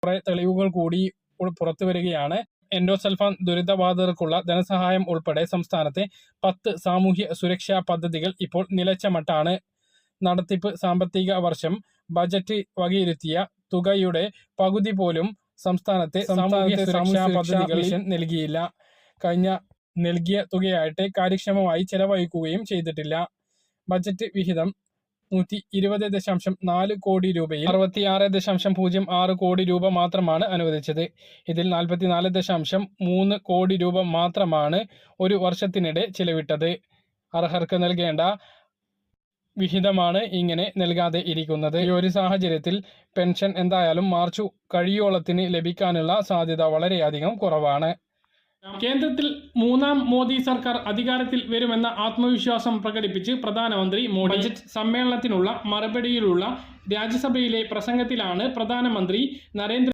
കുറെ തെളിവുകൾ കൂടി പുറത്തുവരികയാണ്. എൻഡോസൾഫാൻ ദുരിതബാധിതർക്കുള്ള ധനസഹായം ഉൾപ്പെടെ സംസ്ഥാനത്തെ 10 സാമൂഹ്യ സുരക്ഷാ പദ്ധതികൾ ഇപ്പോൾ നിലച്ച മട്ടാണ്. നടത്തിപ്പ് സാമ്പത്തിക വർഷം ബജറ്റ് വകയിരുത്തിയ തുകയുടെ പകുതി പോലും സംസ്ഥാനത്തെ സാമൂഹ്യ സുരക്ഷാ പദ്ധതികളിൽ നൽകിയില്ല. നൽകിയ തുകയായിട്ട് കാര്യക്ഷമമായി ചെലവഴിക്കുകയും ചെയ്തിട്ടില്ല. ബജറ്റ് വിഹിതം 120.4 കോടി രൂപയിൽ 66.06 കോടി രൂപ മാത്രമാണ് അനുവദിച്ചത്. ഇതിൽ 44.3 കോടി രൂപ മാത്രമാണ് ഒരു വർഷത്തിനിടെ ചെലവിട്ടത്. അർഹർക്ക് നൽകേണ്ട വിഹിതമാണ് ഇങ്ങനെ നൽകാതെ ഇരിക്കുന്നത്. ഈ ഒരു സാഹചര്യത്തിൽ പെൻഷൻ എന്തായാലും മാർച്ച് കഴിയോളത്തിന് ലഭിക്കാനുള്ള സാധ്യത വളരെയധികം കുറവാണ്. കേന്ദ്രത്തിൽ 3ാം മോദി സർക്കാർ അധികാരത്തിൽ വരുമെന്ന ആത്മവിശ്വാസം പ്രകടിപ്പിച്ച് പ്രധാനമന്ത്രി മോദി ബജറ്റ് സമ്മേളനത്തിനുള്ള മറുപടിയിലുള്ള രാജ്യസഭയിലെ പ്രസംഗത്തിലാണ് പ്രധാനമന്ത്രി നരേന്ദ്ര